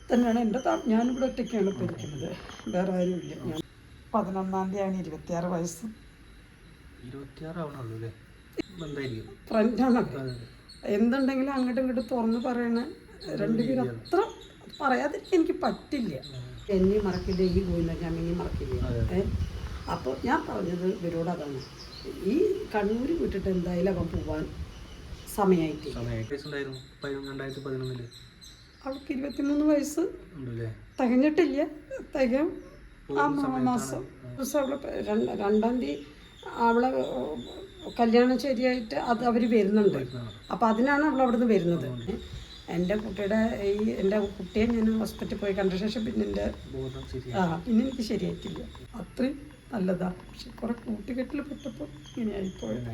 തന്നെയാണ് എൻ്റെ ഞാനിവിടെ ഒറ്റയ്ക്കാണ് ഇപ്പോൾ ഇരിക്കുന്നത്, വേറെ ആരുമില്ല. ഞാൻ 11-ാം തീയതിയാണ് 26 വയസ്സ്. 26 ആവണുള്ളൂ. ഫ്രണ്ടാണ്. എന്തുണ്ടെങ്കിലും അങ്ങോട്ടും ഇങ്ങോട്ടും തുറന്ന് പറയണ രണ്ടുപേരും. അത്ര പറയാതിരിക്കാൻ എനിക്ക് പറ്റില്ല. എന്നെയും മറക്കില്ല, ഈ ഗോവിന്ദചാമിനെയും മറക്കില്ല. അപ്പോൾ ഞാൻ പറഞ്ഞത് ഇവരോട് അതാണ്, ഈ കണ്ണൂർ വിട്ടിട്ട് എന്തായാലും അവൻ പോവാൻ സമയമായിട്ട്. അവൾക്ക് 23 വയസ്സ് തികഞ്ഞിട്ടില്ല. തികയും ആ മാസം അവളെ 2-ാം തീയതി അവളെ കല്യാണം ശരിയായിട്ട് അത് അവർ വരുന്നുണ്ട്. അപ്പോൾ അതിനാണ് അവൾ അവിടെ നിന്ന് വരുന്നത്. എൻ്റെ കുട്ടിയുടെ എൻ്റെ കുട്ടിയെ ഞാൻ ഹോസ്പിറ്റലിൽ പോയി കണ്ട ശേഷം പിന്നെ പിന്നെ എനിക്ക് ശരിയായിട്ടില്ല. അത്രയും നല്ലതാണ്. പക്ഷെ കുറെ കൂട്ടുകെട്ടിൽ പെട്ടപ്പോൾ ഇങ്ങനെയായിപ്പോയത്.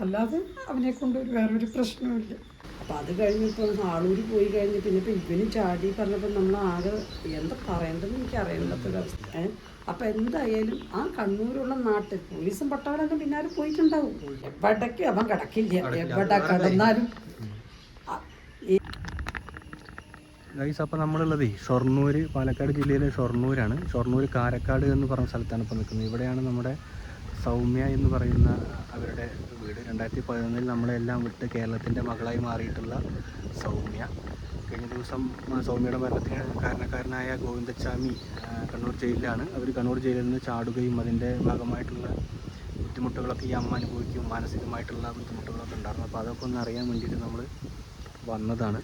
അല്ലാതെ അവനെ കൊണ്ട് വേറൊരു പ്രശ്നമില്ല. അപ്പോൾ അത് കഴിഞ്ഞപ്പോൾ ആളൂർ പോയി കഴിഞ്ഞ് പിന്നെ ഇപ്പോൾ ഇവനും ചാടി പറഞ്ഞപ്പോൾ നമ്മൾ ആകെ എന്താ പറയേണ്ടതെന്ന് എനിക്ക് അറിയേണ്ടതൊരവസ്ഥ. അപ്പോൾ എന്തായാലും ആ കണ്ണൂരുള്ള നാട്ടിൽ പോലീസും പട്ടാളൊക്കെ പിന്നാലെ പോയിട്ടുണ്ടാവും. എവിടേക്ക് അവൻ കിടക്കില്ല, എവിടെ കിടന്നാലും. അപ്പോൾ നമ്മളുള്ളത് ഷൊർണൂർ, പാലക്കാട് ജില്ലയിലെ ഷൊർണൂരാണ്. ഷൊർണൂർ കാരക്കാട് എന്ന് പറഞ്ഞ സ്ഥലത്താണ് ഇപ്പോൾ നിൽക്കുന്നത്. ഇവിടെയാണ് നമ്മുടെ സൗമ്യ എന്ന് പറയുന്ന അവരുടെ വീട്. 2011 നമ്മളെല്ലാം വിട്ട് കേരളത്തിൻ്റെ മകളായി മാറിയിട്ടുള്ള സൗമ്യ. കഴിഞ്ഞ ദിവസം സൗമ്യയുടെ മരണത്തിന് കാരണക്കാരനായ ഗോവിന്ദച്ചാമി കണ്ണൂർ ജയിലിലാണ്. അവർ കണ്ണൂർ ജയിലിൽ നിന്ന് ചാടുകയും അതിൻ്റെ ഭാഗമായിട്ടുള്ള ബുദ്ധിമുട്ടുകളൊക്കെ ഈ അമ്മ അനുഭവിക്കും, മാനസികമായിട്ടുള്ള ബുദ്ധിമുട്ടുകളൊക്കെ ഉണ്ടായിരുന്നു. അപ്പോൾ അതൊക്കെ ഒന്ന് അറിയാൻ വേണ്ടിയിട്ട് നമ്മൾ വന്നതാണ്.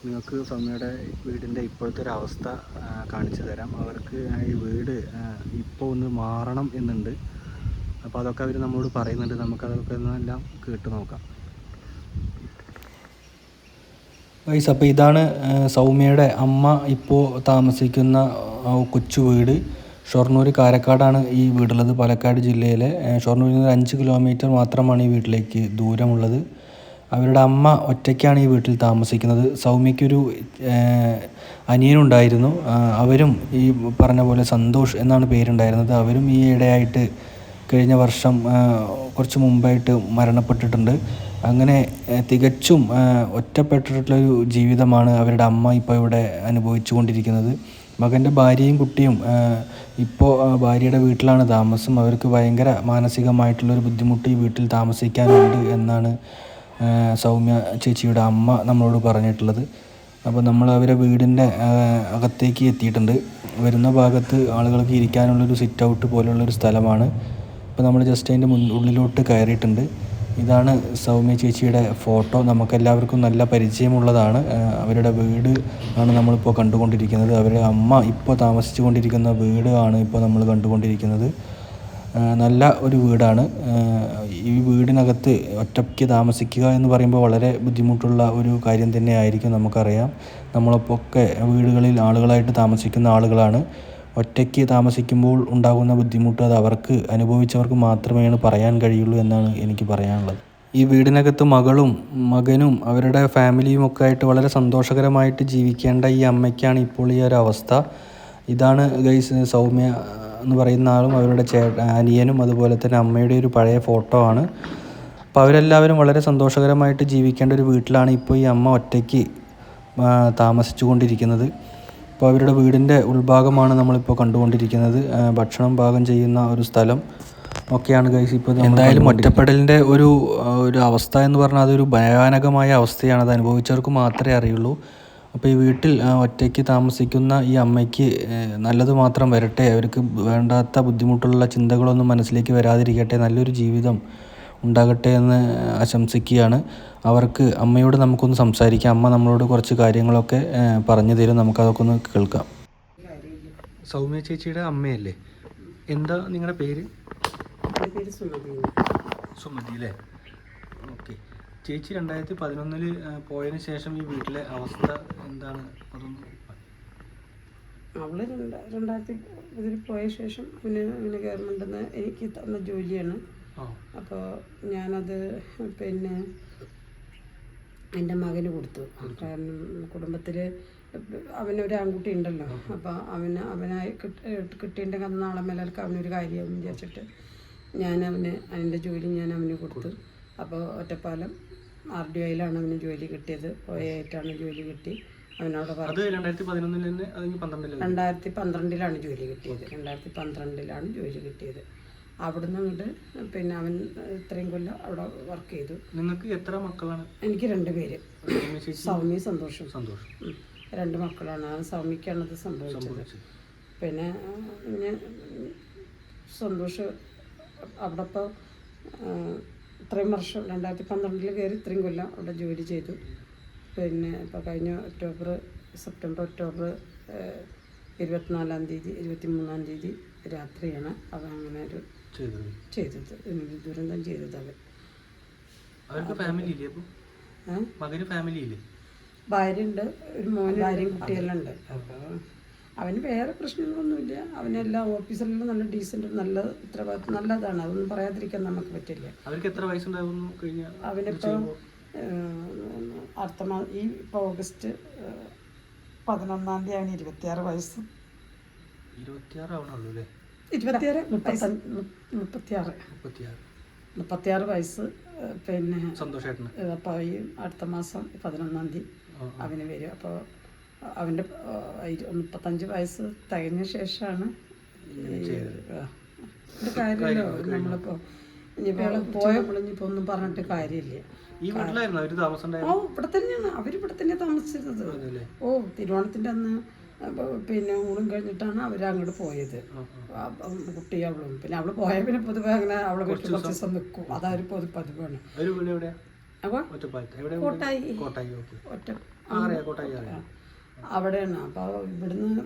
നിങ്ങൾക്ക് സൗമ്യയുടെ വീടിൻ്റെ ഇപ്പോഴത്തെ ഒരു അവസ്ഥ കാണിച്ചു തരാം. അവർക്ക് ഈ വീട് ഇപ്പോൾ ഒന്ന് മാറണം എന്നുണ്ട്. അപ്പോൾ അതൊക്കെ അവർ നമ്മളോട് പറയുന്നുണ്ട്. നമുക്കതൊക്കെ എല്ലാം കേട്ട് നോക്കാം. വൈസ് അപ്പോൾ ഇതാണ് സൗമ്യയുടെ അമ്മ ഇപ്പോൾ താമസിക്കുന്ന കൊച്ചു വീട്. ഷൊർണൂർ കാരക്കാടാണ് ഈ വീടുള്ളത്. പാലക്കാട് ജില്ലയിലെ ഷൊർണൂരിൽ നിന്ന് 5 കിലോമീറ്റർ മാത്രമാണ് ഈ വീട്ടിലേക്ക് ദൂരമുള്ളത്. അവരുടെ അമ്മ ഒറ്റയ്ക്കാണ് ഈ വീട്ടിൽ താമസിക്കുന്നത്. സൗമ്യയ്ക്കൊരു അനിയനുണ്ടായിരുന്നു. അവരും ഈ പറഞ്ഞ പോലെ സന്തോഷ് എന്നാണ് പേരുണ്ടായിരുന്നത്. അവരും ഈ ഇടയായിട്ട് കഴിഞ്ഞ വർഷം കുറച്ച് മുമ്പായിട്ട് മരണപ്പെട്ടിട്ടുണ്ട്. അങ്ങനെ തികച്ചും ഒറ്റപ്പെട്ടിട്ടുള്ളൊരു ജീവിതമാണ് അവരുടെ അമ്മ ഇപ്പോൾ ഇവിടെ അനുഭവിച്ചു കൊണ്ടിരിക്കുന്നത്. മകൻ്റെ ഭാര്യയും കുട്ടിയും ഇപ്പോൾ ഭാര്യയുടെ വീട്ടിലാണ് താമസം. അവർക്ക് ഭയങ്കര മാനസികമായിട്ടുള്ളൊരു ബുദ്ധിമുട്ട് ഈ വീട്ടിൽ താമസിക്കാനുണ്ട് എന്നാണ് സൗമ്യ ചേച്ചിയുടെ അമ്മ നമ്മളോട് പറഞ്ഞിട്ടുള്ളത്. അപ്പോൾ നമ്മൾ അവരെ വീടിൻ്റെ അകത്തേക്ക് എത്തിയിട്ടുണ്ട്. വരുന്ന ഭാഗത്ത് ആളുകൾക്ക് ഇരിക്കാനുള്ളൊരു സിറ്റ് ഔട്ട് പോലുള്ളൊരു സ്ഥലമാണ്. ഇപ്പോൾ നമ്മൾ ജസ്റ്റ് അതിൻ്റെ ഉള്ളിലോട്ട് കയറിയിട്ടുണ്ട്. ഇതാണ് സൗമ്യ ചേച്ചിയുടെ ഫോട്ടോ. നമുക്കെല്ലാവർക്കും നല്ല പരിചയമുള്ളതാണ്. അവരുടെ വീട് ആണ് നമ്മളിപ്പോൾ കണ്ടുകൊണ്ടിരിക്കുന്നത്. അവരുടെ അമ്മ ഇപ്പോൾ താമസിച്ചു കൊണ്ടിരിക്കുന്ന വീട് ആണ് ഇപ്പോൾ നമ്മൾ കണ്ടുകൊണ്ടിരിക്കുന്നത്. നല്ല ഒരു വീടാണ്. ഈ വീടിനകത്ത് ഒറ്റയ്ക്ക് താമസിക്കുക എന്ന് പറയുമ്പോൾ വളരെ ബുദ്ധിമുട്ടുള്ള ഒരു കാര്യം തന്നെ ആയിരിക്കും. നമുക്കറിയാം, നമ്മളൊക്കെ വീടുകളിൽ ആളുകളായിട്ട് താമസിക്കുന്ന ആളുകളാണ്. ഒറ്റയ്ക്ക് താമസിക്കുമ്പോൾ ഉണ്ടാകുന്ന ബുദ്ധിമുട്ട് അത് അവർക്ക് അനുഭവിച്ചവർക്ക് മാത്രമേ പറയാൻ കഴിയുള്ളൂ എന്നാണ് എനിക്ക് പറയാനുള്ളത്. ഈ വീടിനകത്ത് മകളും മകനും അവരുടെ ഫാമിലിയും ഒക്കെ ആയിട്ട് വളരെ സന്തോഷകരമായിട്ട് ജീവിക്കേണ്ട ഈ അമ്മയ്ക്കാണ് ഇപ്പോൾ ഈ ഒരു അവസ്ഥ. ഇതാണ് ഗൈസ് സൗമ്യ എന്ന് പറയുന്ന ആളും അവരുടെ അനിയനും അതുപോലെ തന്നെ അമ്മയുടെ ഒരു പഴയ ഫോട്ടോ ആണ്. അപ്പോൾ അവരെല്ലാവരും വളരെ സന്തോഷകരമായിട്ട് ജീവിക്കേണ്ട ഒരു വീട്ടിലാണ് ഇപ്പോൾ ഈ അമ്മ ഒറ്റയ്ക്ക് താമസിച്ചു കൊണ്ടിരിക്കുന്നത്. അപ്പോൾ അവരുടെ വീടിൻ്റെ ഉൾഭാഗമാണ് നമ്മളിപ്പോൾ കണ്ടുകൊണ്ടിരിക്കുന്നത്. ഭക്ഷണം പാകം ചെയ്യുന്ന ഒരു സ്ഥലം ഒക്കെയാണ് ഗൈസ് ഇപ്പോൾ. എന്തായാലും ഒറ്റപ്പെടലിൻ്റെ ഒരു അവസ്ഥ എന്ന് പറഞ്ഞാൽ അതൊരു ഭയാനകമായ അവസ്ഥയാണ്. അത് അനുഭവിച്ചവർക്ക് മാത്രമേ അറിയുള്ളൂ. അപ്പോൾ ഈ വീട്ടിൽ ഒറ്റയ്ക്ക് താമസിക്കുന്ന ഈ അമ്മയ്ക്ക് നല്ലത് മാത്രം വരട്ടെ. അവർക്ക് വേണ്ടാത്ത ബുദ്ധിമുട്ടുള്ള ചിന്തകളൊന്നും മനസ്സിലേക്ക് വരാതിരിക്കട്ടെ. നല്ലൊരു ജീവിതം ഉണ്ടാകട്ടെ എന്ന് ആശംസിക്കുകയാണ്. അവർക്ക് അമ്മയോട് നമുക്കൊന്ന് സംസാരിക്കാം. അമ്മ നമ്മളോട് കുറച്ച് കാര്യങ്ങളൊക്കെ പറഞ്ഞു തരും. നമുക്കതൊക്കെ ഒന്ന് കേൾക്കാം. സൗമ്യ ചേച്ചിയുടെ അമ്മയല്ലേ? എന്താ നിങ്ങളുടെ പേര്? സുമതി അല്ലേ? ഓക്കെ. ചേച്ചി 2011 പോയതിന് ശേഷം ഈ വീട്ടിലെ അവസ്ഥ എന്താണ്? അതൊന്നും അവള് 2010 പോയ ശേഷം പിന്നെ ഗവൺമെൻറ്റിൽ നിന്ന് എനിക്ക് തന്ന ജോലിയാണ്. അപ്പോൾ ഞാനത് പിന്നെ എൻ്റെ മകന് കൊടുത്തു. കാരണം കുടുംബത്തിൽ അവനൊരു ആൺകുട്ടി ഉണ്ടല്ലോ. അപ്പോൾ അവനായി കിട്ടിയിട്ടുണ്ടെങ്കിൽ അത് നാളെ മേലേക്ക് അവനൊരു കാര്യം വിചാരിച്ചിട്ട് അതിൻ്റെ ജോലി ഞാൻ അവന് കൊടുത്തു. അപ്പോൾ ഒറ്റപ്പാലം RDOയിലാണ് അവന് ജോലി കിട്ടിയത്. OA ആയിട്ടാണ് ജോലി കിട്ടി. അവനവിടെ അത് 2011 തന്നെ, അത് 2012 ജോലി കിട്ടിയത്. 2012 ജോലി കിട്ടിയത്. അവിടുന്ന് അങ്ങോട്ട് പിന്നെ അവൻ ഇത്രയും കൊല്ലം അവിടെ വർക്ക് ചെയ്തു. നിങ്ങൾക്ക് എത്ര മക്കളാണ്? എനിക്ക് 2 പേര്, സൗമ്യ സന്തോഷം. 2 മക്കളാണ്. സൗമ്യക്കാണത് സംഭവിച്ചത്. പിന്നെ സന്തോഷ് അവിടെ ഇപ്പോൾ ഇത്രയും വർഷം 2012 കയറി ഇത്രയും കൊല്ലം അവിടെ ജോലി ചെയ്തു. പിന്നെ ഇപ്പോൾ കഴിഞ്ഞ സെപ്റ്റംബർ ഒക്ടോബർ 24-ാം തീയതി 23-ാം തീയതി രാത്രിയാണ് അവൻ അങ്ങനെ ഒരു ചെയ്തത്, ദുരന്തം ചെയ്തത്. ഭാര്യയുണ്ട്, ഒരു മോനും ഭാര്യയും കുട്ടിയെല്ലാം ഉണ്ട്. അപ്പോൾ അവന് വേറെ പ്രശ്നങ്ങളൊന്നുമില്ല. അവനെല്ലാം ഓഫീസിലെല്ലാം നല്ല ഡീസൻറ്റ്, നല്ല ഉത്തരവാദിത്വം, നല്ലതാണ്. അതൊന്നും പറയാതിരിക്കാൻ നമുക്ക് പറ്റില്ല. അവനിപ്പോൾ ഇപ്പോൾ ഓഗസ്റ്റ് 11-ാം തീയതി അവന് 26 വയസ്സ്. 36 വയസ്സ്. പിന്നെ അപ്പോൾ ഈ അടുത്ത മാസം 11-ാം തീയതി അവന് വരും. അപ്പോൾ അവൻ്റെ 35 വയസ്സ് തികഞ്ഞ ശേഷമാണ് കാര്യമില്ലോ. നമ്മളിപ്പോൾ ഇനിയിപ്പോൾ നമ്മളിപ്പോൾ ഒന്നും പറഞ്ഞിട്ട് കാര്യമില്ല. ഇവിടെ തന്നെയാണ്, അവരിവിടെ തന്നെയാണ് താമസിച്ചത്. തിരുവോണത്തിൻ്റെ അന്ന് പിന്നെ ഊണും കഴിഞ്ഞിട്ടാണ് അവർ അങ്ങോട്ട് പോയത്. കുട്ടി അവളും പിന്നെ അവള് പോയ പിന്നെ പൊതുവെ അങ്ങനെ അവളെ വീട്ടിൽ കുറച്ച് ദിവസം നിൽക്കും. അതൊരു പതിവാണ്. അവിടെയാണ്. അപ്പൊ ഇവിടുന്ന്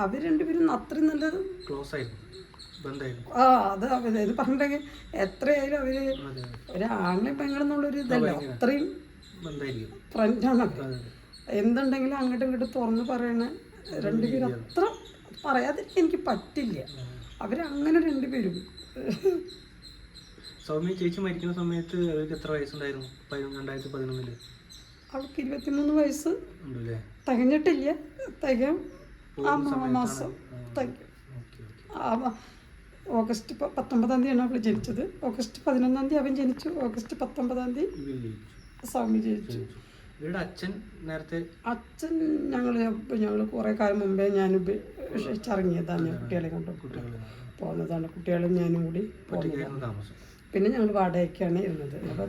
അവർ രണ്ടുപേരും അത്രയും നല്ല അത് ഇത് പറഞ്ഞിട്ടെങ്കിൽ എത്രയായാലും അവര് ഒരാണിനെ പെങ്ങളെന്നുള്ളൊരു ഇതല്ല, അത്രയും ഫ്രണ്ടാണ് അവർ. എന്തുണ്ടെങ്കിലും അങ്ങോട്ടും ഇങ്ങോട്ടും തുറന്ന് പറയണ രണ്ടുപേരും. അത്ര പറയാതിരിക്കാൻ എനിക്ക് പറ്റില്ല. അവരങ്ങനെ രണ്ടുപേരും. സൗമ്യ ചേച്ചി മരിക്കുന്ന സമയത്ത് അവർക്ക് എത്ര വയസ്സുണ്ടായിരുന്നു? 2011 അവൾക്ക് 23 വയസ്സ് തികഞ്ഞിട്ടില്ല. തികയും മാസം ഓഗസ്റ്റ് 19-ാം തീയതിയാണ് അവൾ ജനിച്ചത്. ഓഗസ്റ്റ് 11-ാം തീയതി അവൻ ജനിച്ചു. ഓഗസ്റ്റ് 19-ാം തീയതി സൗമ്യ ജനിച്ചു. അച്ഛൻ ഞങ്ങൾ കുറേ കാലം മുമ്പേ ഞാൻ ഉപേക്ഷിച്ചിറങ്ങിയതാണ്. ഞാൻ കുട്ടികളെ കൊണ്ട് പോകുന്നതാണ്. കുട്ടികളും ഞാനും കൂടി പോകുന്നതാണ്. പിന്നെ ഞങ്ങൾ വാടകയ്ക്കാണ് ഇരുന്നത്. അപ്പോൾ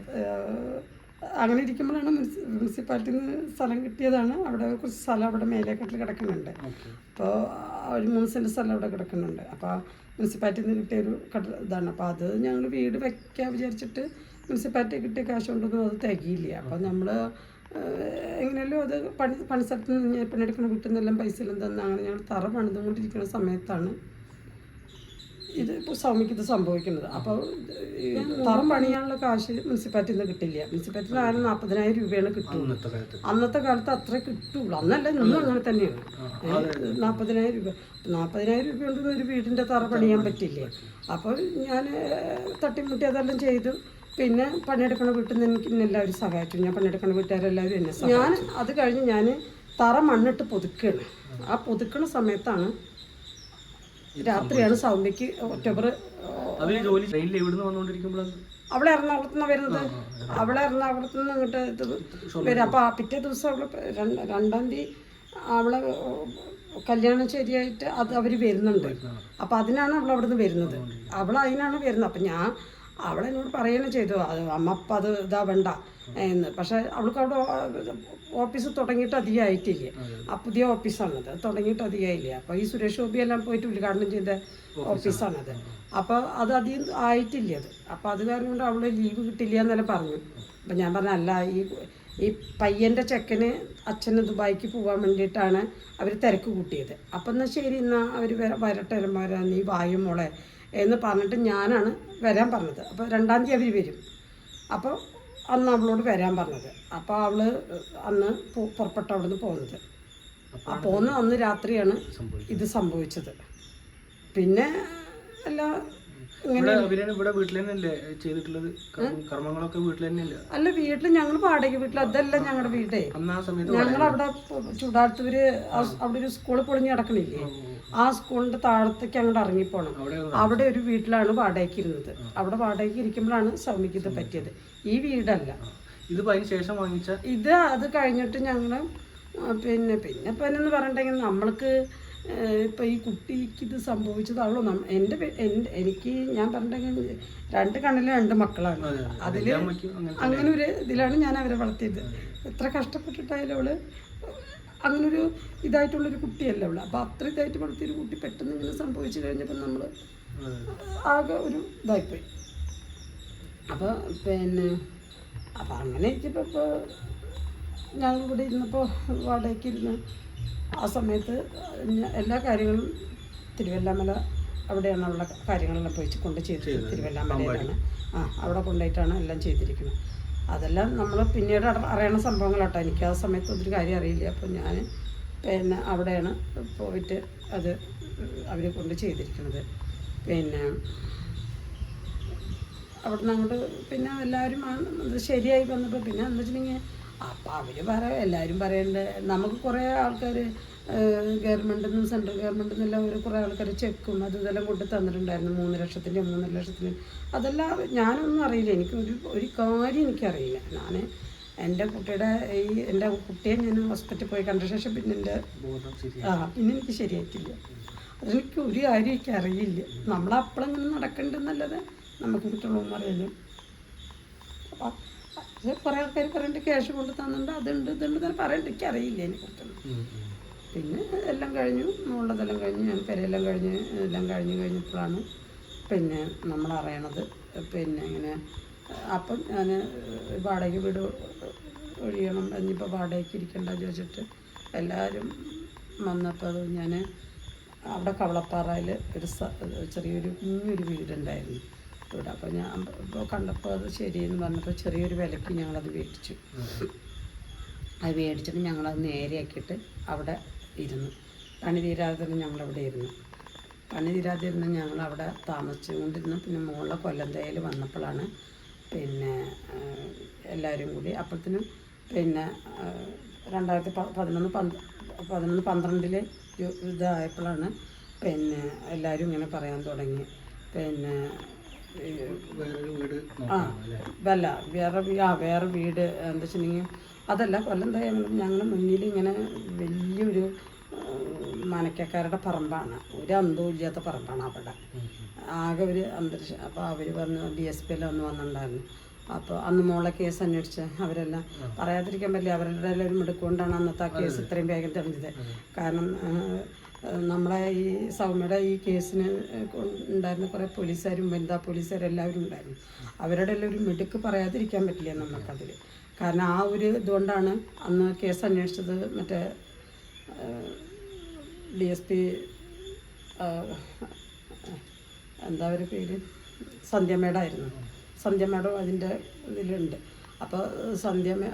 അങ്ങനെ ഇരിക്കുമ്പോഴാണ് മുനിസിപ്പാലിറ്റിയിൽ നിന്ന് സ്ഥലം കിട്ടിയതാണ്. അവിടെ കുറച്ച് സ്ഥലം അവിടെ മേലേക്കെട്ടിൽ കിടക്കുന്നുണ്ട്. അപ്പോൾ ഒരു 3 സെൻറ്റ് സ്ഥലം അവിടെ കിടക്കുന്നുണ്ട്. അപ്പോൾ മുനിസിപ്പാലിറ്റിയിൽ നിന്ന് കിട്ടിയൊരു ഇതാണ്. അപ്പോൾ അത് ഞങ്ങൾ വീട് വയ്ക്കാൻ വിചാരിച്ചിട്ട് മുനിസിപ്പാലിറ്റി കിട്ടിയ കാശ് കൊണ്ടൊന്നും അത് തികയില്ല. അപ്പോൾ നമ്മൾ എങ്ങനെയല്ലോ അത് പണി സ്ഥലത്ത് നിന്ന് പണിയെടുക്കുന്ന വീട്ടിൽ നിന്നെല്ലാം പൈസ എല്ലാം തന്നെ അങ്ങനെ ഞങ്ങൾ തറ പണിതുകൊണ്ടിരിക്കുന്ന സമയത്താണ് ഇപ്പോൾ സൗമ്യക്ക് ഇത് സംഭവിക്കുന്നത്. അപ്പോൾ തറ പണിയാനുള്ള കാശ് മുനിസിപ്പാലിറ്റിയിൽ നിന്ന് കിട്ടില്ല. മുനിസിപ്പാലിറ്റിയിൽ ആരും 40,000 രൂപയാണ് കിട്ടുള്ളൂ. അന്നത്തെ കാലത്ത് അത്രേ കിട്ടുള്ളൂ. അന്നല്ല, ഇന്നും അങ്ങനെ തന്നെയാണ്. 40,000 രൂപ. 40,000 രൂപ കൊണ്ടൊന്നും ഒരു വീടിൻ്റെ തറ പണിയാൻ പറ്റില്ല. അപ്പോൾ ഞാൻ തട്ടിമുട്ടി അതെല്ലാം ചെയ്തു. പിന്നെ പണിയെടുക്കണ വീട്ടിൽ നിന്ന് എനിക്ക് എല്ലാവരും സഹായിച്ചു. ഞാൻ പണിയെടുക്കണ വീട്ടുകാരെല്ലാവരും എന്നെ സഹായിച്ചു. ഞാൻ അത് കഴിഞ്ഞ് ഞാൻ തറ മണ്ണിട്ട് പൊതുക്കുകയാണ്. ആ പൊതുക്കണ സമയത്താണ് രാത്രിയാണ് സൗമ്യക്ക് ഒക്ടോബർ. അവളെ എറണാകുളത്ത് നിന്നാണ് വരുന്നത്. അവളെ എറണാകുളത്ത് നിന്ന് ഇങ്ങോട്ട് വരും. അപ്പോൾ പിറ്റേ ദിവസം അവള് 2-ാം തീയതി അവളെ കല്യാണം ശരിയായിട്ട് അത് അവർ വരുന്നുണ്ട്. അപ്പോൾ അതിനാണ് അവൾ അവിടെ നിന്ന് വരുന്നത്. അതിനാണ് വരുന്നത്. അപ്പം ഞാൻ അവളെന്നോട് പറയുകയാണ് ചെയ്തു, അമ്മ അപ്പം അത് ഇതാവണ്ട എന്ന്. പക്ഷേ അവൾക്ക് അവിടെ ഓഫീസ് തുടങ്ങിയിട്ട് അധികമായിട്ടില്ല. ആ പുതിയ ഓഫീസാണത്, തുടങ്ങിയിട്ട് അധികമായില്ല. അപ്പോൾ ഈ സുരേഷ് ഗോപി എല്ലാം പോയിട്ട് ഉദ്ഘാടനം ചെയ്ത ഓഫീസാണത്. അപ്പോൾ അത് അധികം ആയിട്ടില്ല അത്. അപ്പോൾ അത് കാരണം കൊണ്ട് അവൾ ലീവ് കിട്ടില്ല എന്നെല്ലാം പറഞ്ഞു. അപ്പം ഞാൻ പറഞ്ഞ അല്ല, ഈ പയ്യൻ്റെ ചെക്കന് അച്ഛന് ദുബായിക്ക് പോകാൻ വേണ്ടിയിട്ടാണ് അവർ തിരക്ക് കൂട്ടിയത്. അപ്പം എന്നാൽ ശരി, എന്നാൽ അവർ വരട്ടെ നീ വായും മോളെ എന്ന് പറഞ്ഞിട്ട് ഞാനാണ് വരാൻ പറഞ്ഞത്. അപ്പോൾ 2-ാം തീയതി അവർ വരും. അപ്പോൾ അന്ന് അവളോട് വരാൻ പറഞ്ഞത്. അപ്പോൾ അവൾ അന്ന് പുറപ്പെട്ട് അവിടെ നിന്ന് പോകുന്നത്. ആ പോകുന്ന അന്ന് രാത്രിയാണ് ഇത് സംഭവിച്ചത്. പിന്നെ ഇവിടെ വീട്ടിൽ തന്നെയല്ലേ ചെയ്തിട്ടുള്ളത്? കർമ്മങ്ങളൊക്കെ വീട്ടിൽ തന്നെയല്ലേ? അല്ല, വീട്ടിൽ ഞങ്ങൾ വാടക വീട്ടിൽ, അതല്ല ഞങ്ങളുടെ വീടേ. ഞങ്ങൾ അവിടെ ചൂടാർത്തൂര് അവിടെ ഒരു സ്കൂള് പൊളിഞ്ഞ് കിടക്കണില്ലേ, ആ സ്കൂളിന്റെ താഴത്തേക്ക് അങ്ങോട്ട് ഇറങ്ങിപ്പോണം. അവിടെ ഒരു വീട്ടിലാണ് വാടകയ്ക്ക് ഇരുന്നത്. അവിടെ വാടകയ്ക്ക് ഇരിക്കുമ്പോഴാണ് സൗമ്യക്ക് ഇത് പറ്റിയത്. ഈ വീടല്ല ഇത്. ശേഷം വാങ്ങിച്ച ഇത്. അത് കഴിഞ്ഞിട്ട് ഞങ്ങൾ പിന്നെ എന്ന് പറഞ്ഞിട്ടുണ്ടെങ്കിൽ നമ്മൾക്ക് ഇപ്പം ഈ കുട്ടിക്ക് ഇത് സംഭവിച്ചതാണല്ലോ. എനിക്ക് ഞാൻ പറഞ്ഞിട്ടുണ്ടെങ്കിൽ 2 കണ്ണിലെ 2 മക്കളാണ്. അതിൽ അങ്ങനെ ഒരു ഇതിലാണ് ഞാൻ അവരെ വളർത്തിയത്. എത്ര കഷ്ടപ്പെട്ടിട്ടായാലും അവള് അങ്ങനൊരു ഇതായിട്ടുള്ളൊരു കുട്ടിയല്ല അവള്. അപ്പം അത്ര ഇതായിട്ട് വളർത്തിയൊരു കുട്ടി പെട്ടെന്ന് ഇങ്ങനെ സംഭവിച്ചു കഴിഞ്ഞപ്പോൾ നമ്മൾ ആകെ ഒരു ഇതായിപ്പോയി. അപ്പോൾ അപ്പം അങ്ങനെ ഇരിക്കുമ്പോൾ ഇപ്പോൾ ഞങ്ങളിവിടെ ഇരുന്നപ്പോൾ വാടകയ്ക്ക് ഇരുന്ന് ആ സമയത്ത് എല്ലാ കാര്യങ്ങളും തിരുവല്ലാമല അവിടെയാണ് ഉള്ള കാര്യങ്ങളെല്ലാം പോയി കൊണ്ട് ചെയ്തിട്ട് തിരുവല്ലാമലയിലാണ്. അവിടെ കൊണ്ടുപോയിട്ടാണ് എല്ലാം ചെയ്തിരിക്കുന്നത്. അതെല്ലാം നമ്മൾ പിന്നീട് അറിയണ സംഭവങ്ങളാട്ടോ. എനിക്ക് ആ സമയത്ത് ഒത്തിരി കാര്യം അറിയില്ല. അപ്പോൾ ഞാൻ അവിടെയാണ് പോയിട്ട് അത് അവർ കൊണ്ട് ചെയ്തിരിക്കുന്നത്. അവിടെ നിന്ന് അങ്ങോട്ട് എല്ലാവരും അത് ശരിയായി വന്നപ്പോൾ എന്താ വെച്ചിട്ടുണ്ടെങ്കിൽ അപ്പം അവർ എല്ലാവരും പറയണ്ടേ. നമുക്ക് കുറേ ആൾക്കാർ ഗവൺമെൻറ്റിൽ നിന്നും സെൻട്രൽ ഗവൺമെൻറ്റിൽ നിന്നെല്ലാം കുറേ ആൾക്കാർ ചെക്കും ഇതെല്ലാം കൊണ്ട് തന്നിട്ടുണ്ടായിരുന്നു. 3 ലക്ഷത്തിൻ്റെ 3.5 ലക്ഷത്തിന്. അതെല്ലാം ഞാനൊന്നും അറിയില്ല. എനിക്ക് ഒരു കാര്യം എനിക്കറിയില്ല. ഞാൻ എൻ്റെ കുട്ടിയെ ഞാൻ ഹോസ്പിറ്റലിൽ പോയി കണ്ട ശേഷം പിന്നെ എനിക്ക് ശരിയായിട്ടില്ല. അതെനിക്ക് ഒരു കാര്യം എനിക്ക് അറിയില്ല. നമ്മളപ്പോഴെങ്ങനെ നടക്കണ്ടെന്നല്ലത് നമുക്ക് കുട്ടികളൊന്നും അറിയില്ല. അപ്പം കുറേ ആൾക്കാർ പറയണ്ട് ക്യാഷ് കൊണ്ട് തന്നിട്ടുണ്ട്, അതുണ്ട് ഇതുണ്ട് തന്നെ പറയണ്ട. എനിക്കറിയില്ല അതിനെക്കുറിച്ചൊന്നും. പിന്നെ എല്ലാം കഴിഞ്ഞു, മുകളിലതെല്ലാം കഴിഞ്ഞു, ഞാൻ പെരയെല്ലാം എല്ലാം കഴിഞ്ഞപ്പോഴാണ് നമ്മളറിയണത്. ഇങ്ങനെ അപ്പം ഞാൻ വാടക വീട് ഒഴിയണം, ഇനിയിപ്പോൾ വാടകയ്ക്ക് ഇരിക്കണ്ട ചോദിച്ചിട്ട് എല്ലാവരും വന്നപ്പോൾ അത് ഞാൻ അവിടെ കവളപ്പാറയിൽ ചെറിയൊരു കുഞ്ഞൊരു വീടുണ്ടായിരുന്നു ഇവിടെ. അപ്പോൾ ഞാൻ കണ്ടപ്പോൾ അത് ശരിയെന്ന് പറഞ്ഞപ്പോൾ ചെറിയൊരു വിലയ്ക്ക് ഞങ്ങളത് മേടിച്ചു. അത് മേടിച്ചിട്ട് ഞങ്ങളത് നേരെയാക്കിയിട്ട് അവിടെ ഇരുന്നു. പണി തീരാതെ തന്നെ ഞങ്ങളവിടെ ഇരുന്നു. പണി തീരാതെ ഇരുന്ന് ഞങ്ങളവിടെ താമസിച്ചുകൊണ്ടിരുന്നു. പിന്നെ മുകളിലെ കൊല്ലന്തയിൽ വന്നപ്പോഴാണ് എല്ലാവരും കൂടി അപ്പോഴത്തേനും 2011-12 ഇതായപ്പോഴാണ് എല്ലാവരും ഇങ്ങനെ പറയാൻ തുടങ്ങി. വേറെ വീട് എന്താ വെച്ചിട്ടുണ്ടെങ്കിൽ അതല്ല, കൊല്ലന്തയിൽ ഞങ്ങൾ മുന്നിൽ ഇങ്ങനെ വലിയൊരു മനക്കക്കാരുടെ പറമ്പാണ്. ഒരു അന്തവും ഇല്ലാത്ത പറമ്പാണ് അവിടെ. ആകെ ഒരു അന്തരീക്ഷം. അപ്പോൾ അവർ പറഞ്ഞു DSP എല്ലാം ഒന്ന് വന്നിട്ടുണ്ടായിരുന്നു. അപ്പോൾ അന്ന് മോളെ കേസ് അന്വേഷിച്ച് അവരെല്ലാം പറയാതിരിക്കാൻ പറ്റില്ല. അവരുടെ എല്ലാവരും എടുക്കൊണ്ടാണ് അന്നത്തെ ആ കേസ് ഇത്രയും വേഗം തെളിഞ്ഞത്. കാരണം നമ്മളെ ഈ സൗമ്യയുടെ ഈ കേസിന് ഉണ്ടായിരുന്ന കുറേ പോലീസുകാരും വനിതാ പോലീസുകാരും എല്ലാവരും ഉണ്ടായിരുന്നു. അവരുടെ എല്ലാം ഒരു മിടുക്ക് പറയാതിരിക്കാൻ പറ്റില്ല നമുക്കതിൽ. കാരണം ആ ഒരു ഇതുകൊണ്ടാണ് അന്ന് കേസ് അന്വേഷിച്ചത്. മറ്റേ DSP എന്താ ഒരു പേര്, സന്ധ്യ മേഡമായിരുന്നു. സന്ധ്യ മേഡം അതിൻ്റെ ഇതിലുണ്ട്. അപ്പോൾ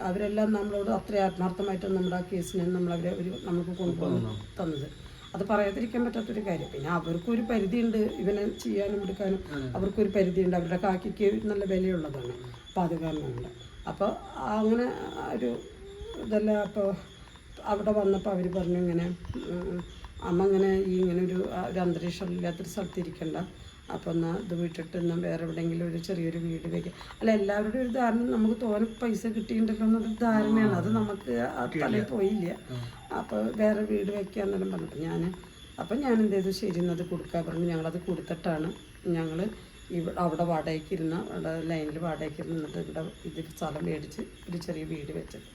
അവരെല്ലാം നമ്മളോട് അത്ര ആത്മാർത്ഥമായിട്ട് നമ്മുടെ ആ കേസിനെ നമുക്ക് കൊണ്ടുവന്ന് തന്നത്. അത് പറയാതിരിക്കാൻ പറ്റാത്തൊരു കാര്യം. പിന്നെ അവർക്കൊരു പരിധിയുണ്ട്, ഇവനെ ചെയ്യാനും എടുക്കാനും അവർക്കൊരു പരിധിയുണ്ട്. അവരുടെ കാക്കിക്ക് നല്ല വിലയുള്ളതാണ്. അപ്പോൾ അത് കാരണമുണ്ട്. അപ്പോൾ അങ്ങനെ ഒരു ഇതെല്ലാം. അപ്പോൾ അവിടെ വന്നപ്പോൾ അവർ പറഞ്ഞു ഇങ്ങനെ അമ്മ ഇങ്ങനെ ഇങ്ങനെ ഒരു അന്തരീക്ഷം ഇല്ലാത്തൊരു സ്ഥലത്ത് ഇരിക്കണ്ട, അപ്പോൾ എന്നാൽ ഇത് വിട്ടിട്ട് എന്നാൽ വേറെ എവിടെയെങ്കിലും ഒരു ചെറിയൊരു വീട് വയ്ക്കുക. അല്ല, എല്ലാവരുടെയും ഒരു ധാരണ നമുക്ക് തോനെ പൈസ കിട്ടിയിട്ടുണ്ടല്ലോ എന്നൊരു ധാരണയാണ്. അത് നമുക്ക് ആ തലയിൽ പോയില്ല. അപ്പോൾ വേറെ വീട് വയ്ക്കുക എന്നെല്ലാം പറഞ്ഞപ്പോൾ ഞാൻ എന്ത് ചെയ്തു, ശരി എന്നത് കൊടുക്കാൻ പറഞ്ഞു. ഞങ്ങളത് കൊടുത്തിട്ടാണ് ഞങ്ങൾ അവിടെ വാടകയ്ക്കിരുന്ന അവിടെ ലൈനിൽ വാടകയ്ക്കിരുന്ന് എന്നിട്ട് ഇവിടെ സ്ഥലം മേടിച്ച് ഒരു ചെറിയ വീട് വെച്ചത്.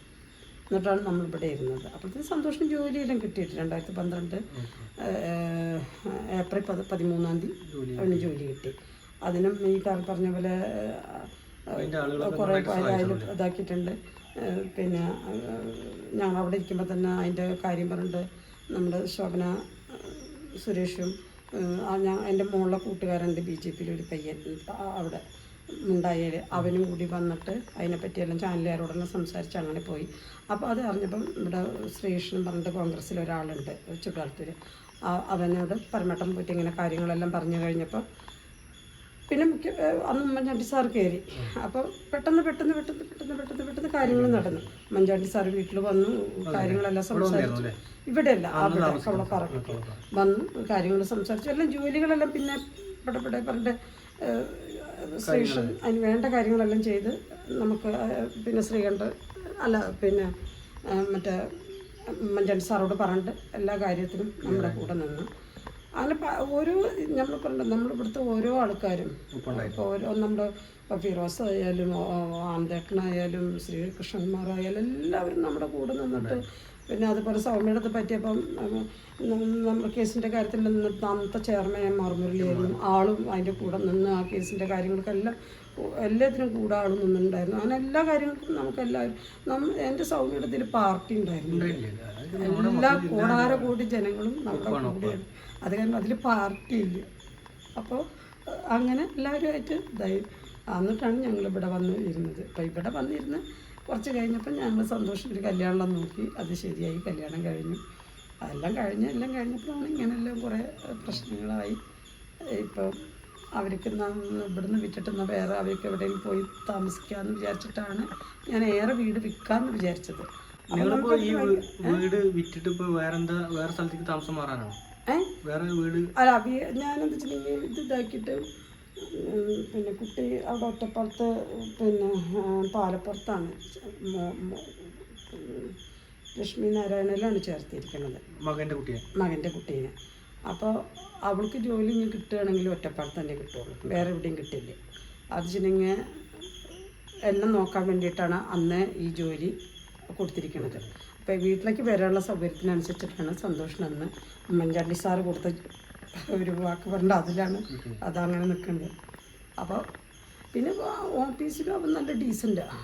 എന്നിട്ടാണ് നമ്മളിവിടെ ഇരുന്നത്. അപ്പോഴത്തേക്ക് സന്തോഷം ജോലിയെല്ലാം കിട്ടിയിട്ട് 2012 ഏപ്രിൽ 13 അവന് ജോലി കിട്ടി. അതിനും ഈ പറഞ്ഞ പോലെ കുറേ അതിൽ ഇതാക്കിയിട്ടുണ്ട്. പിന്നെ ഞങ്ങളവിടെ ഇരിക്കുമ്പോൾ തന്നെ അതിൻ്റെ കാര്യം പറഞ്ഞിട്ട് നമ്മുടെ ശോഭന സുരേഷും എൻ്റെ മോളുടെ കൂട്ടുകാരുണ്ട് BJPയിൽ ഒരു പയ്യൻ അവിടെ ഉണ്ടായാൽ അവനും കൂടി വന്നിട്ട് അതിനെപ്പറ്റിയെല്ലാം ചാനലുകാരോടെല്ലാം സംസാരിച്ച് അങ്ങനെ പോയി. അപ്പോൾ അത് അറിഞ്ഞപ്പം ഇവിടെ ശ്രീകൃഷ്ണൻ പറഞ്ഞിട്ട് കോൺഗ്രസ്സിൽ ഒരാളുണ്ട്, 2012 അവനോട് പരമട്ടം പോയിട്ട് ഇങ്ങനെ കാര്യങ്ങളെല്ലാം പറഞ്ഞു കഴിഞ്ഞപ്പോൾ പിന്നെ അന്ന് ഉമ്മൻചാണ്ടി സാർ കയറി. അപ്പോൾ പെട്ടെന്ന് കാര്യങ്ങൾ നടന്നു. ഉമ്മൻചാണ്ടി സാർ വീട്ടിൽ വന്നു, കാര്യങ്ങളെല്ലാം സംസാരിച്ചു. ഇവിടെയല്ല, അവിടെ കവളപ്പാറ വന്നു, കാര്യങ്ങൾ സംസാരിച്ചു. എല്ലാം ജോലികളെല്ലാം പിന്നെ പറഞ്ഞിട്ട് ശ്രീകൃഷ്ണൻ അതിന് വേണ്ട കാര്യങ്ങളെല്ലാം ചെയ്ത് നമുക്ക് പിന്നെ പിന്നെ മറ്റേ ഉമ്മൻചാണ്ടി സാറോട് പറഞ്ഞിട്ട് എല്ലാ കാര്യത്തിനും നമ്മുടെ കൂടെ നിന്ന്. അങ്ങനെ ഓരോ നമ്മൾ പറഞ്ഞിട്ട് നമ്മളിവിടുത്തെ ഓരോ ആൾക്കാരും ഇപ്പോൾ ഓരോ നമ്മുടെ ഇപ്പോൾ ഫിറോസ് ആയാലും ആന്തേട്ടനായാലും ശ്രീകൃഷ്ണന്മാരായാലും എല്ലാവരും നമ്മുടെ കൂടെ നിന്നിട്ട്. പിന്നെ അതുപോലെ സൗമ്യയുടെ പറ്റിയപ്പം നമ്മൾ കേസിൻ്റെ കാര്യത്തിൽ നിന്ന് അന്നത്തെ ചെയർമാൻ മുരളിയായിരുന്നു, ആളും അതിൻ്റെ കൂടെ നിന്ന് ആ കേസിൻ്റെ കാര്യങ്ങൾക്കെല്ലാം എല്ലാത്തിനും കൂടെ ആളും നിന്നുണ്ടായിരുന്നു. അങ്ങനെ എല്ലാ കാര്യങ്ങൾക്കും നമുക്കെല്ലാവരും എൻ്റെ സൗമ്യയുടെ ഇതിൽ പാർട്ടി ഉണ്ടായിരുന്നു. എല്ലാ കോടാരകോടി ജനങ്ങളും നമ്മുടെ കൂടെയാണ്. അത് കാരണം അതിൽ പാർട്ടിയില്ല. അപ്പോൾ അങ്ങനെ എല്ലാവരുമായിട്ട് എന്നിട്ടാണ് ഞങ്ങൾ ഇവിടെ വന്ന് ഇരുന്നത്. അപ്പോൾ ഇവിടെ വന്നിരുന്ന് കുറച്ച് കഴിഞ്ഞപ്പോൾ ഞങ്ങൾ സന്തോഷം ഒരു കല്യാണം നോക്കി, അത് ശരിയായി, കല്യാണം കഴിഞ്ഞു. എല്ലാം കഴിഞ്ഞപ്പോഴാണ് ഇങ്ങനെല്ലാം കുറേ പ്രശ്നങ്ങളായി. ഇപ്പോൾ അവർക്ക് ഇവിടുന്ന് വിറ്റിട്ട് വേറെ അവർക്ക് എവിടെയും പോയി താമസിക്കാമെന്ന് വിചാരിച്ചിട്ടാണ് ഞാൻ വീട് വിൽക്കാമെന്ന് വിചാരിച്ചത്. വീട് വിറ്റിട്ട് ഇപ്പോൾ വേറെ സ്ഥലത്തേക്ക് താമസം മാറാനോ? വേറെ വീട് അല്ല, ഞാനെന്താ വെച്ചിട്ടുണ്ടെങ്കിൽ ഇത് ഇതാക്കിയിട്ട് പിന്നെ കുട്ടി അവിടെ ഒറ്റപ്പുറത്ത് പിന്നെ പാലപ്പുറത്താണ് ലക്ഷ്മി നാരായണയിലാണ് ചേർത്തിരിക്കുന്നത് മകൻ്റെ കുട്ടീനെ. അപ്പോൾ അവൾക്ക് ജോലി ഇനി കിട്ടുകയാണെങ്കിൽ ഒറ്റപ്പാലത്ത് തന്നെ കിട്ടുള്ളൂ, വേറെ എവിടെയും കിട്ടില്ല. അത് വെച്ചിട്ടുണ്ടെങ്കിൽ എല്ലാം നോക്കാൻ വേണ്ടിയിട്ടാണ് അന്ന് ഈ ജോലി കൊടുത്തിരിക്കുന്നത്. അപ്പോൾ വീട്ടിലേക്ക് വരാനുള്ള സൗകര്യത്തിനനുസരിച്ചിട്ടാണ് സന്തോഷിനെന്ന് ഉമ്മൻചാണ്ടി സാറ് കൊടുത്ത ഒരു വാക്ക് പറഞ്ഞിട്ട് അതിലാണ് അതങ്ങനെ നിൽക്കുന്നത്. അപ്പോൾ പിന്നെ ഓഫീസിലാവുമ്പോൾ നല്ല ഡീസൻ്റാണ്,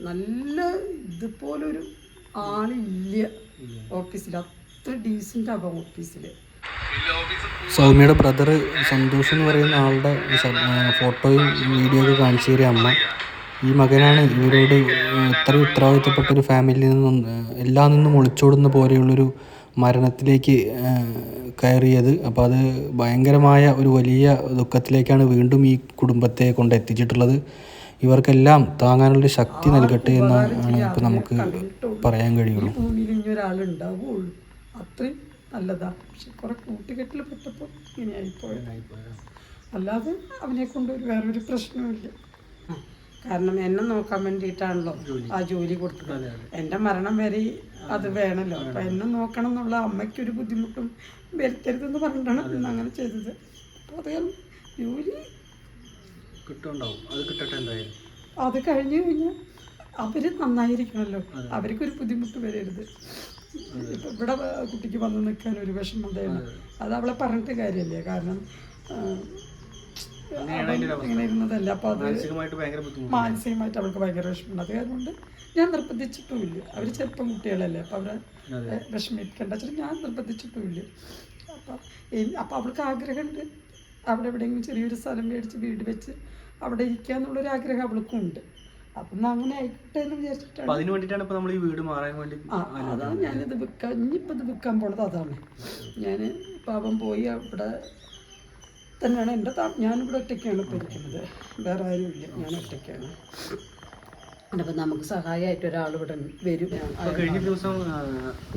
നല്ല ഇതുപോലൊരു ആളില്ല ഓഫീസിൽ, അത്ര ഡീസൻ്റാവും ഓഫീസിൽ. സൗമ്യയുടെ ബ്രദർ സന്തോഷ് എന്ന് പറയുന്ന ആളുടെ ഫോട്ടോയും വീഡിയോ ഒക്കെ കാണിച്ചു തരിക അമ്മ. ഈ മകനാണ് ഇവരോട് ഇത്രയും ഉത്തരവാദിത്തപ്പെട്ടൊരു ഫാമിലിയിൽ നിന്നും എല്ലാം നിന്നും ഒളിച്ചോടുന്ന പോലെയുള്ളൊരു മരണത്തിലേക്ക് കയറിയത്. അപ്പോൾ അത് ഭയങ്കരമായ ഒരു വലിയ ദുഃഖത്തിലേക്കാണ് വീണ്ടും ഈ കുടുംബത്തെ കൊണ്ടെത്തിച്ചിട്ടുള്ളത്. ഇവർക്കെല്ലാം താങ്ങാനുള്ള ശക്തി നൽകട്ടെ എന്നാണ് ഇപ്പോൾ നമുക്ക് പറയാൻ കഴിയുള്ളൂ. ഒരാളുണ്ടാവുള്ളൂ, അത്രയും നല്ലതാണ്. പക്ഷെ കുറെ കൂട്ടുകെട്ടിൽ പെട്ടപ്പോൾ ഇങ്ങനെയായിപ്പോയത്. അല്ലാതെ അവനെ കൊണ്ട് വേറൊരു പ്രശ്നമില്ല. കാരണം എന്നെ നോക്കാൻ വേണ്ടിയിട്ടാണല്ലോ ആ ജോലി കൊടുത്തത്. എൻ്റെ മരണം വരെ അത് വേണമല്ലോ. അപ്പം എന്നെ നോക്കണം എന്നുള്ള അമ്മയ്ക്കൊരു ബുദ്ധിമുട്ടും വരുത്തരുതെന്ന് പറഞ്ഞിട്ടാണ് ഇന്ന് അങ്ങനെ ചെയ്തത്. അപ്പോൾ അത് ജോലി അത് കഴിഞ്ഞു കഴിഞ്ഞാൽ അവർ നന്നായിരിക്കണമല്ലോ, അവർക്കൊരു ബുദ്ധിമുട്ട് വരരുത്. ഇപ്പം ഇവിടെ കുട്ടിക്ക് വന്ന് നിൽക്കാൻ ഒരു വിഷമതയാണ്. അത് അവളെ പറഞ്ഞിട്ട് കാര്യമില്ല, കാരണം ഇങ്ങനെ ഇരുന്നതല്ല. അപ്പോൾ അത് മാനസികമായിട്ട് അവൾക്ക് ഭയങ്കര വിഷമമുണ്ട്. അത് കാരണം കൊണ്ട് ഞാൻ നിർബന്ധിച്ചിട്ടുമില്ല. അവർ ചെറുപ്പം കുട്ടികളല്ലേ, അപ്പോൾ അവരെ വിഷമിക്കേണ്ട വെച്ചിട്ട് ഞാൻ നിർബന്ധിച്ചിട്ടുമില്ല. അപ്പോൾ അവൾക്ക് ആഗ്രഹമുണ്ട് അവിടെ എവിടെയെങ്കിലും ചെറിയൊരു സ്ഥലം മേടിച്ച് വീട് വെച്ച് അവിടെ ഇരിക്കുക എന്നുള്ളൊരു ആഗ്രഹം അവൾക്കും ഉണ്ട്. അപ്പം അങ്ങനെ ആയിക്കോട്ടെ എന്ന് വിചാരിച്ചിട്ടാണ്. അതാണ് ഞാനിത് വിൽക്കാൻ, ഇനിയിപ്പോൾ ഇത് വിൽക്കാൻ പോണത് അതാണ്. ഞാൻ പാപം പോയി അവിടെ തന്നെയാണ് എൻ്റെ ഞാനിവിടെ ഒറ്റയ്ക്കാണ് ഇപ്പോൾ ഇരിക്കുന്നത്, വേറെ ആരും ഇല്ല, ഞാൻ ഒറ്റയ്ക്കാണ്. അപ്പം നമുക്ക് സഹായമായിട്ട് ഒരാൾ ഇവിടെ വരും. കഴിഞ്ഞ ദിവസം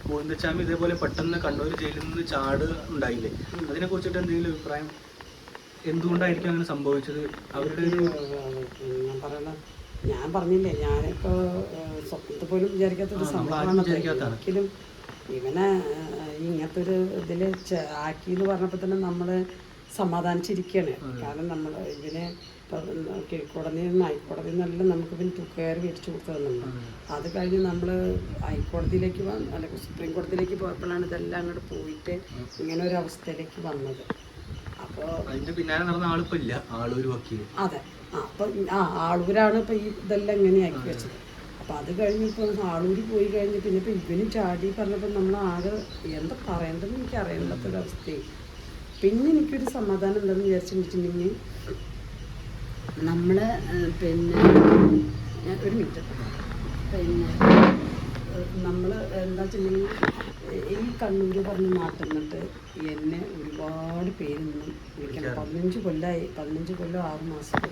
ഗോവിന്ദച്ചാമി ഇതേപോലെ പെട്ടെന്ന് കണ്ണൂർ ജയിലിൽ നിന്ന് ചാട് ഉണ്ടായില്ലേ, അതിനെ കുറിച്ചിട്ട് എന്തെങ്കിലും അഭിപ്രായം? എന്തുകൊണ്ടായിരിക്കും അങ്ങനെ സംഭവിച്ചത്? അവരുടെ ഒരു ഞാൻ പറഞ്ഞില്ലേ, ഞാനിപ്പോൾ സ്വപ്നത്തിൽ പോലും വിചാരിക്കാത്തൊരു സംഭവമാണ്. ഒരിക്കലും ഇവനെ ഇങ്ങനത്തെ ഒരു ഇതിൽ ആക്കി എന്ന് പറഞ്ഞപ്പോൾ തന്നെ നമ്മൾ സമാധാനിച്ചിരിക്കുകയാണ്. കാരണം നമ്മൾ ഇതിനെ ഇപ്പം കീഴ്ക്കോടതിയിൽ നിന്ന് ഹൈക്കോടതിയിൽ നിന്നെല്ലാം നമുക്ക് പിന്നെ തുകയർ മേടിച്ചു കൊടുത്തതെന്നുണ്ട്. അത് കഴിഞ്ഞ് നമ്മൾ ഹൈക്കോടതിയിലേക്ക് അല്ലെങ്കിൽ സുപ്രീം കോടതിയിലേക്ക് പോയപ്പോഴാണ് ഇതെല്ലാം അങ്ങോട്ട് പോയിട്ട് ഇങ്ങനെ ഒരു അവസ്ഥയിലേക്ക് വന്നത്. അപ്പോൾ അതിൻ്റെ പിന്നാലെ നടന്ന ആളിപ്പോൾ ഇല്ല, ആളൂർ വക്കീൽ. അതെ, അപ്പം ആളൂരാണ് ഇപ്പോൾ ഈ ഇതെല്ലാം ഇങ്ങനെയാക്കി വെച്ചത്. അപ്പം അത് കഴിഞ്ഞപ്പോൾ ആളൂർ പോയി കഴിഞ്ഞ് പിന്നെ ഇപ്പോൾ ഇവനും ചാടി പറഞ്ഞപ്പോൾ നമ്മൾ ആകെ എന്താ പറയേണ്ടതെന്ന് എനിക്ക് അറിയാനുള്ളൊരവസ്ഥയായി. പിന്നെ എനിക്കൊരു സമാധാനം എന്താണെന്ന് വിചാരിച്ചിട്ടുണ്ടെങ്കിൽ നമ്മൾ പിന്നെ ഒരു മിനിറ്റ് പിന്നെ നമ്മൾ എന്താ വെച്ചിട്ടുണ്ടെങ്കിൽ ഈ കണ്ണൂർ പറഞ്ഞ നാട്ടിൽ നിന്നിട്ട് എന്നെ ഒരുപാട് പേര് നിന്നും വിളിക്കണം. 15 കൊല്ലം 6 മാസം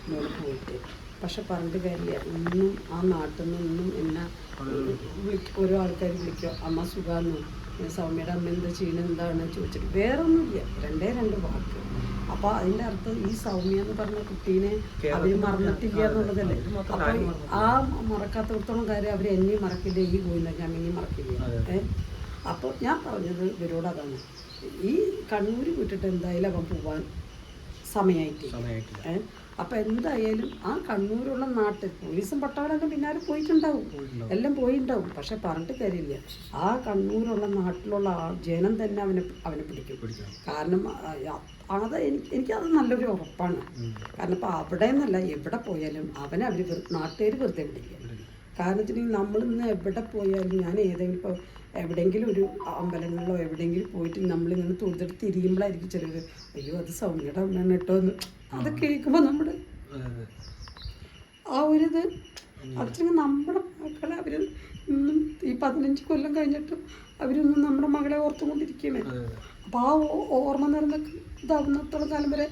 മുകളിൽ പോയിട്ട്. പക്ഷെ പറഞ്ഞിട്ട് കാര്യമില്ല, ഇന്നും ആ നാട്ടിൽ നിന്നും എന്നെ ഓരോ ആൾക്കാർ വിളിക്കുക, അമ്മ സുഖാന്ന്, സൗമ്യയുടെ അമ്മ എന്താ ചെയ്യുന്നത്, എന്താണ് ചോദിച്ചിട്ട് വേറെ ഒന്നുമില്ല, 2 വാക്ക്. അപ്പോൾ അതിൻ്റെ അർത്ഥം ഈ സൗമ്യ എന്ന് പറഞ്ഞ കുട്ടീനെ അവർ മറന്നിട്ടില്ല എന്നുള്ളതല്ലേ. അപ്പോൾ ആ മറക്കാത്തടത്തോളം കാര്യം അവർ എന്നെയും മറക്കില്ല, ഈ ഗോവിന്ദചാമിനെയും മറക്കില്ല. അപ്പോൾ ഞാൻ പറഞ്ഞത് ഇവരോട് അതാണ്, ഈ കണ്ണൂർ വിട്ടിട്ട് എന്തായാലും അവൻ പോവാൻ സമയമായിട്ട്. അപ്പം എന്തായാലും ആ കണ്ണൂരുള്ള നാട്ടിൽ പോലീസും പട്ടാളൊക്കെ പിന്നാലെ പോയിട്ടുണ്ടാവും, എല്ലാം പോയിട്ടുണ്ടാവും. പക്ഷെ പറഞ്ഞിട്ട് കാര്യമില്ല, ആ കണ്ണൂരുള്ള നാട്ടിലുള്ള ജനം തന്നെ അവനെ പിടിക്കും. കാരണം അത് എനിക്കത് നല്ലൊരു ഉറപ്പാണ്. കാരണം ഇപ്പം അവിടെ നിന്നല്ല എവിടെ പോയാലും അവനെ നാട്ടുകാർ വെറുതെ പിടിക്കും. കാരണം വെച്ചിട്ടുണ്ടെങ്കിൽ നമ്മളിന്ന് എവിടെ പോയാലും, ഞാൻ ഏതെങ്കിലും എവിടെയെങ്കിലും ഒരു അമ്പലങ്ങളിലോ എവിടെയെങ്കിലും പോയിട്ട് നമ്മളിങ്ങനെ തൊഴുതിട്ട് തിരിയുമ്പോഴായിരിക്കും ചിലർ അയ്യോ അത് സൗമ്യയുടെ അമ്മയാണ് കേട്ടോ എന്ന്. അത് കേൾക്കുമ്പോൾ നമ്മുടെ ആ ഒരിത് അച്ഛനും നമ്മുടെ മക്കളെ അവർ ഇന്നും ഈ 15 കൊല്ലം കഴിഞ്ഞിട്ടും അവരൊന്നും നമ്മുടെ മകളെ ഓർത്തുകൊണ്ടിരിക്കുകയാണ്. അപ്പോൾ ആ ഓർമ്മ നിറഞ്ഞ ഇതാവുന്നിടത്തോളം കാലം വരെ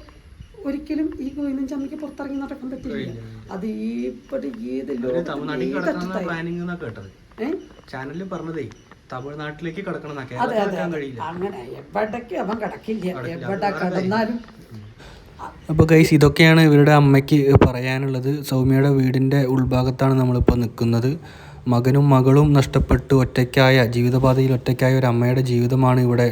ഒരിക്കലും ഈ ഗോവിന്ദചാമിക്ക് പുറത്തിറങ്ങി നടക്കാൻ പറ്റില്ല. അത് ഈ തമിഴ്നാട്ടിലേക്ക് കടക്കണം. അങ്ങനെ എവിടേക്ക് അവൻ കിടക്കില്ല, എവിടെ കിടന്നാലും. അപ്പോൾ ഗൈസ്, ഇതൊക്കെയാണ് ഇവരുടെ അമ്മയ്ക്ക് പറയാനുള്ളത്. സൗമ്യയുടെ വീടിൻ്റെ ഉൾഭാഗത്താണ് നമ്മളിപ്പോൾ നിൽക്കുന്നത്. മകനും മകളും നഷ്ടപ്പെട്ട് ഒറ്റയ്ക്കായ ജീവിതപാതയിൽ ഒറ്റയ്ക്കായ ഒരു അമ്മയുടെ ജീവിതമാണ് ഇവിടെ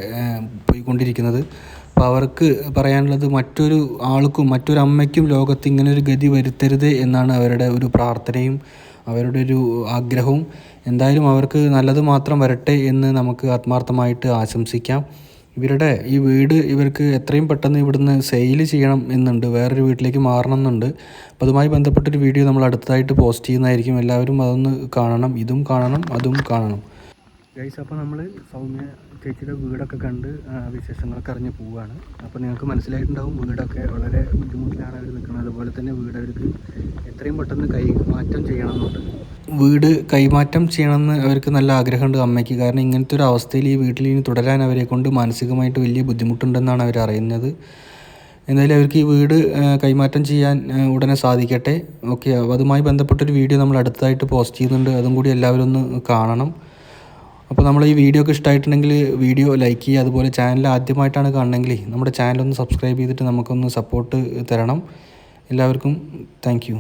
പോയിക്കൊണ്ടിരിക്കുന്നത്. അപ്പോൾ അവർക്ക് പറയാനുള്ളത് മറ്റൊരു ആൾക്കും മറ്റൊരു അമ്മയ്ക്കും ലോകത്ത് ഇങ്ങനൊരു ഗതി വരുത്തരുത് എന്നാണ് അവരുടെ ഒരു പ്രാർത്ഥനയും അവരുടെ ഒരു ആഗ്രഹവും. എന്തായാലും അവർക്ക് നല്ലത് മാത്രം വരട്ടെ എന്ന് നമുക്ക് ആത്മാർത്ഥമായിട്ട് ആശംസിക്കാം. ഇവരുടെ ഈ വീട് ഇവർക്ക് എത്രയും പെട്ടെന്ന് ഇവിടുന്ന് സെയിൽ ചെയ്യണം എന്നുണ്ട്, വേറൊരു വീട്ടിലേക്ക് മാറണം എന്നുണ്ട്. അപ്പോൾ അതുമായി ബന്ധപ്പെട്ടൊരു വീഡിയോ നമ്മൾ അടുത്തതായിട്ട് പോസ്റ്റ് ചെയ്യുന്നതായിരിക്കും. എല്ലാവരും അതൊന്ന് കാണണം, ഇതും കാണണം, അതും കാണണം ഗൈസ്. അപ്പോൾ നമ്മൾ സൗമ്യ ചേച്ചിയുടെ വീടൊക്കെ കണ്ട് വിശേഷങ്ങളൊക്കെ അറിഞ്ഞ് പോവുകയാണ്. അപ്പോൾ നിങ്ങൾക്ക് മനസ്സിലായിട്ടുണ്ടാവും വീടൊക്കെ വളരെ ബുദ്ധിമുട്ടിലാണ് അവർ നിൽക്കുന്നത്. അതുപോലെ തന്നെ വീട് അവർക്ക് എത്രയും പെട്ടെന്ന് കൈമാറ്റം ചെയ്യണമെന്നുണ്ട്. വീട് കൈമാറ്റം ചെയ്യണമെന്ന് അവർക്ക് നല്ല ആഗ്രഹമുണ്ട് അമ്മയ്ക്ക്. കാരണം ഇങ്ങനത്തെ ഒരു അവസ്ഥയിൽ ഈ വീട്ടിൽ ഇനി തുടരാൻ അവരെ കൊണ്ട് മാനസികമായിട്ട് വലിയ ബുദ്ധിമുട്ടുണ്ടെന്നാണ് അവർ അറിയുന്നത്. എന്തായാലും അവർക്ക് ഈ വീട് കൈമാറ്റം ചെയ്യാൻ ഉടനെ സാധിക്കട്ടെ. ഓക്കെ, അതുമായി ബന്ധപ്പെട്ടൊരു വീഡിയോ നമ്മൾ അടുത്തതായിട്ട് പോസ്റ്റ് ചെയ്യുന്നുണ്ട്, അതും കൂടി എല്ലാവരും ഒന്ന് കാണണം. അപ്പോൾ നമ്മൾ ഈ വീഡിയോ ഒക്കെ ഇഷ്ടമായിട്ടുണ്ടെങ്കിൽ വീഡിയോ ലൈക്ക് ചെയ്യുക. അതുപോലെ ചാനൽ ആദ്യമായിട്ടാണ് കാണണമെങ്കിൽ നമ്മുടെ ചാനലൊന്ന് സബ്സ്ക്രൈബ് ചെയ്തിട്ട് നമുക്കൊന്ന് സപ്പോർട്ട് തരണം. എല്ലാവർക്കും താങ്ക് യു.